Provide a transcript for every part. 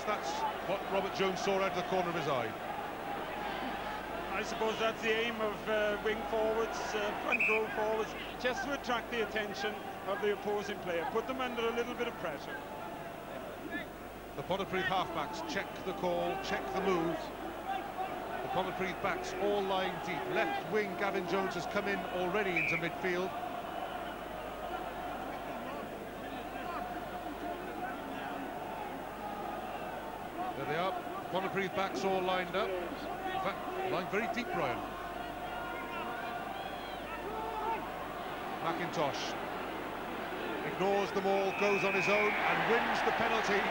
perhaps that's what Robert Jones saw out of the corner of his eye. I suppose that's the aim of wing forwards, front row forwards, just to attract the attention of the opposing player, put them under a little bit of pressure. The Pontypridd halfbacks check the call, check the moves. The Pontypridd backs all lying deep. Left wing Gavin Jones has come in already into midfield. There they are, Pontypridd backs all lined up. In fact, lying very deep, Brian. McIntosh ignores them all, goes on his own and wins the penalty.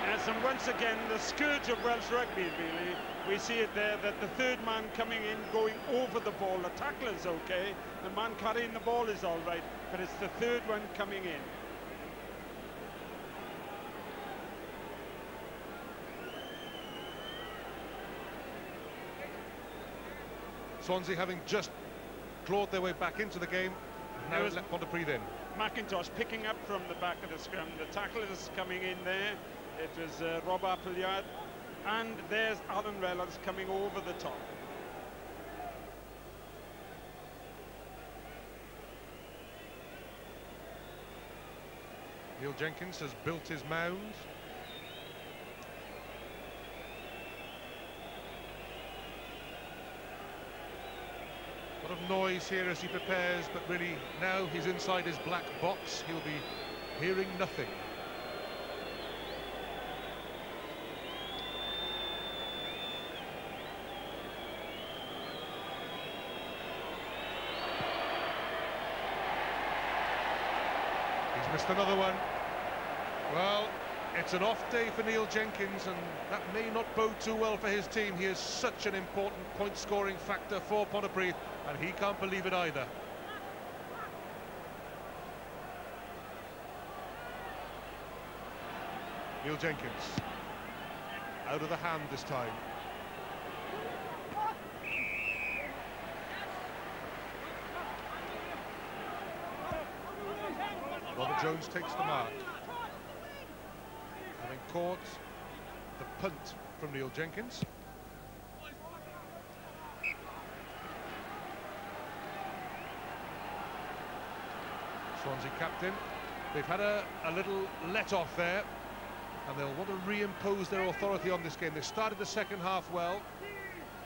Yes, and once again, the scourge of Welsh rugby, really. We see it there, that the third man coming in, going over the ball. The tackle is okay, the man carrying the ball is all right, but it's the third one coming in. Swansea having just clawed their way back into the game, now has let Pontypridd in. McIntosh picking up from the back of the scrum. The tackle is coming in there. It was Rob Appleyard, and there's Alan Reynolds coming over the top. Neil Jenkins has built his mound. A lot of noise here as he prepares, but really now he's inside his black box. He'll be hearing nothing. He's missed another one. Well, it's an off day for Neil Jenkins, and that may not bode too well for his team. He is such an important point-scoring factor for Pontypridd, and he can't believe it either. Neil Jenkins, out of the hand this time. Robert Jones takes the mark, having caught the punt from Neil Jenkins. Swansea captain, they've had a little let-off there, and they'll want to reimpose their authority on this game. They started the second half well,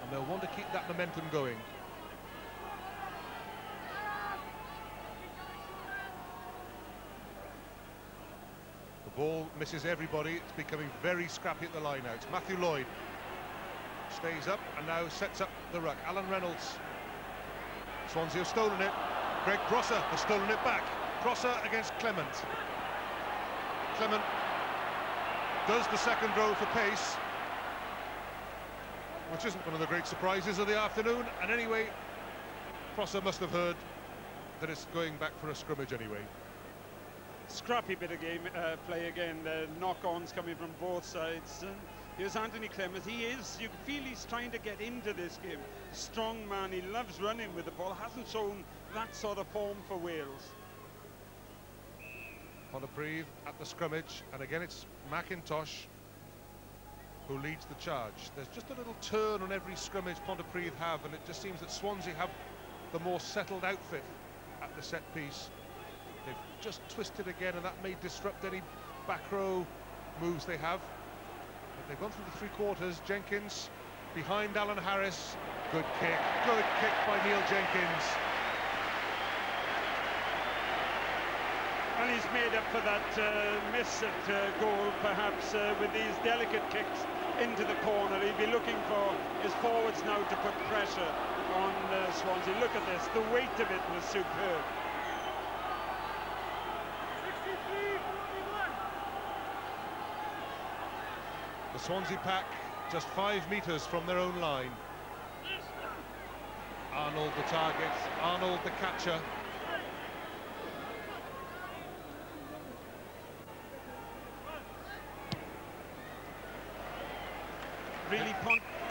and they'll want to keep that momentum going. The ball misses everybody. It's becoming very scrappy at the line-out. Matthew Lloyd stays up and now sets up the ruck. Alan Reynolds. Swansea have stolen it. Greg Prosser has stolen it back. Prosser against Clement. Clement does the second row for pace, which isn't one of the great surprises of the afternoon. And anyway, Prosser must have heard that it's going back for a scrimmage anyway. Scrappy bit of game play again. The knock-ons coming from both sides. And here's Anthony Clemens. He is, you can feel he's trying to get into this game. Strong man, he loves running with the ball. Hasn't shown that sort of form for Wales. Pontypridd at the scrimmage, and again it's McIntosh who leads the charge. There's just a little turn on every scrimmage Pontypridd have, and it just seems that Swansea have the more settled outfit at the set piece. They've just twisted again, and that may disrupt any back row moves they have. But they've gone through the three quarters. Jenkins behind Alan Harris. Good kick by Neil Jenkins. And he's made up for that miss at goal, perhaps, with these delicate kicks into the corner. He'll be looking for his forwards now to put pressure on Swansea. Look at this, the weight of it was superb. The Swansea pack just 5 metres from their own line. Arnold the target, Arnold the catcher. Really,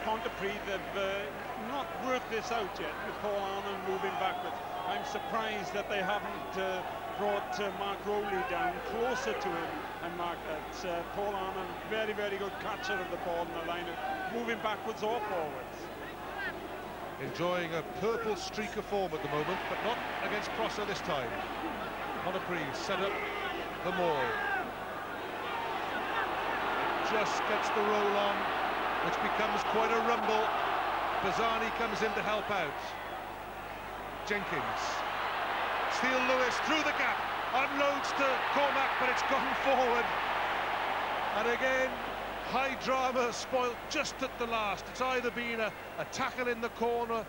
Pontypridd have not worked this out yet with Paul Arnold moving backwards. I'm surprised that they haven't brought Mark Rowley down closer to him and marked that. Paul Arnold, very, very good catcher of the ball in the line, moving backwards or forwards. Enjoying a purple streak of form at the moment, but not against Prosser this time. Pontypridd set up the maul. Just gets the roll on, which becomes quite a rumble. Bazzani comes in to help out. Jenkins. Steele Lewis through the gap, unloads to Cormac, but it's gone forward. And again, high drama spoilt just at the last. It's either been a tackle in the corner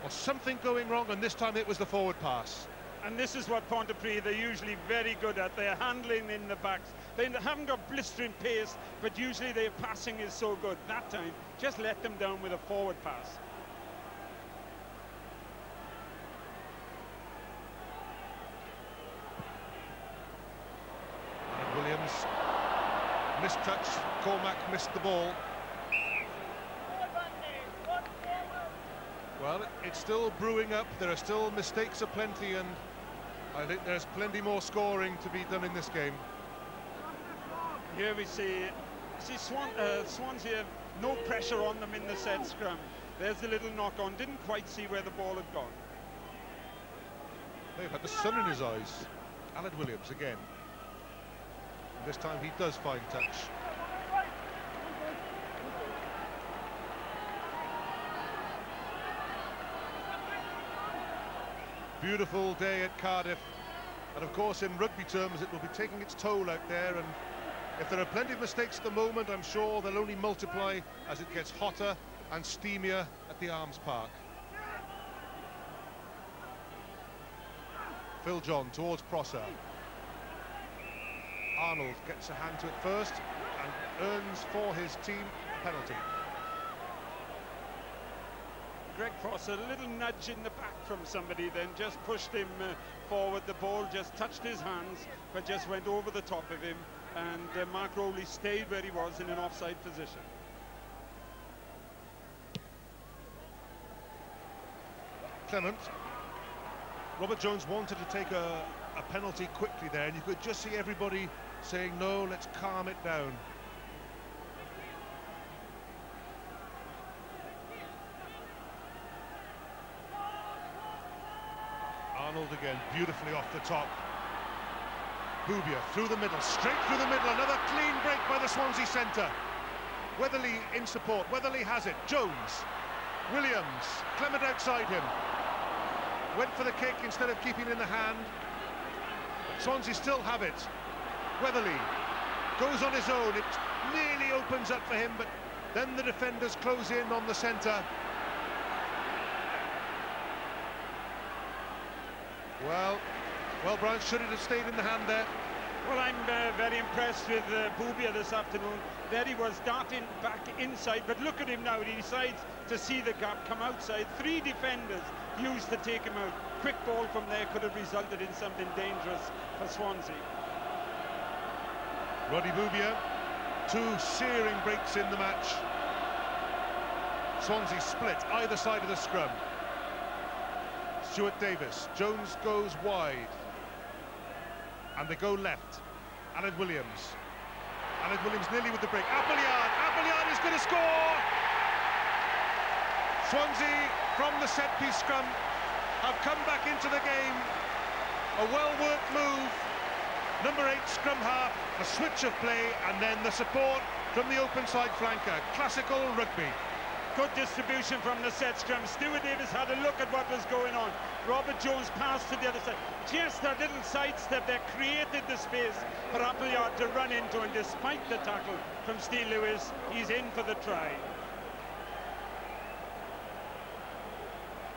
or something going wrong, and this time it was the forward pass. And this is what Pontypridd are usually very good at. They're handling in the backs. They haven't got blistering pace, but usually their passing is so good. That time, just let them down with a forward pass. And Williams missed touch. Cormac missed the ball. Well, it's still brewing up. There are still mistakes aplenty, and I think there's plenty more scoring to be done in this game. Here we see Swansea have no pressure on them in the set scrum. There's the little knock on. Didn't quite see where the ball had gone. They've had the sun in his eyes. Aled Williams again. And this time he does find touch. Beautiful day at Cardiff, and of course in rugby terms it will be taking its toll out there, and if there are plenty of mistakes at the moment, I'm sure they'll only multiply as it gets hotter and steamier at the Arms Park. Phil John towards Prosser. Arnold gets a hand to it first and earns for his team a penalty. Greg Prosser, a little nudge in the back from somebody, then just pushed him forward. The ball just touched his hands, but just went over the top of him, and Mark Rowley stayed where he was in an offside position. Clement. Robert Jones wanted to take a penalty quickly there, and you could just see everybody saying, no, let's calm it down. Arnold again, beautifully off the top. Bubia through the middle, straight through the middle, another clean break by the Swansea centre. Weatherly in support, Weatherly has it, Jones, Williams, Clement outside him. Went for the kick instead of keeping in the hand. Swansea still have it. Weatherly goes on his own, it nearly opens up for him, but then the defenders close in on the centre. Well, Brown, should it have stayed in the hand there? Well, I'm very impressed with Bubia this afternoon. There he was darting back inside, but look at him now. He decides to see the gap, come outside. Three defenders used to take him out. Quick ball from there could have resulted in something dangerous for Swansea. Roddy Bubia, two searing breaks in the match. Swansea split either side of the scrum. Stuart Davis, Jones goes wide, and they go left. Aled Williams nearly with the break. Appleyard is going to score! Swansea from the set-piece scrum have come back into the game. A well-worked move. Number 8 scrum half, a switch of play, and then the support from the open side flanker. Classical rugby. Good distribution from the set scrum. Stuart Davis had a look at what was going on. Robert Jones passed to the other side. Just a little sidestep there created the space for Appleyard to run into, and despite the tackle from Steele Lewis, he's in for the try.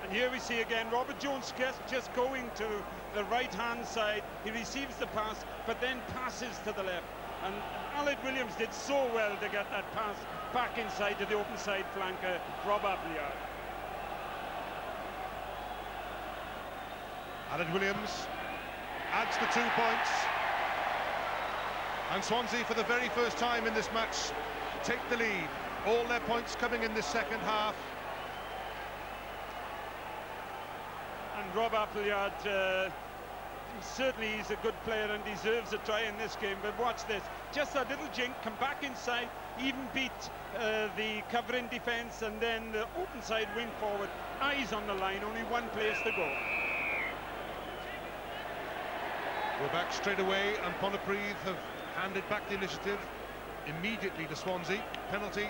And here we see again Robert Jones just going to the right-hand side. He receives the pass, but then passes to the left. And Aled Williams did so well to get that pass back inside to the open side flanker, Rob Appleyard. Aled Williams adds the 2 points. And Swansea, for the very first time in this match, take the lead. All their points coming in this second half. And Rob Appleyard certainly he's a good player and deserves a try in this game, but watch this. Just a little jink, come back inside, even beat the covering defence, and then the open side wing forward. Eyes on the line, only one place to go. We're back straight away, and Pontypridd have handed back the initiative immediately to Swansea. Penalty.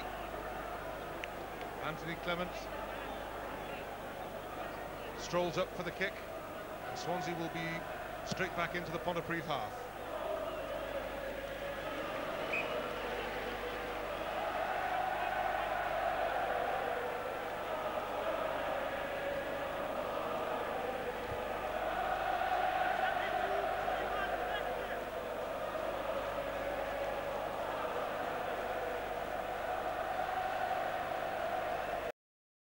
Anthony Clement strolls up for the kick. Swansea will be straight back into the Pontypridd half.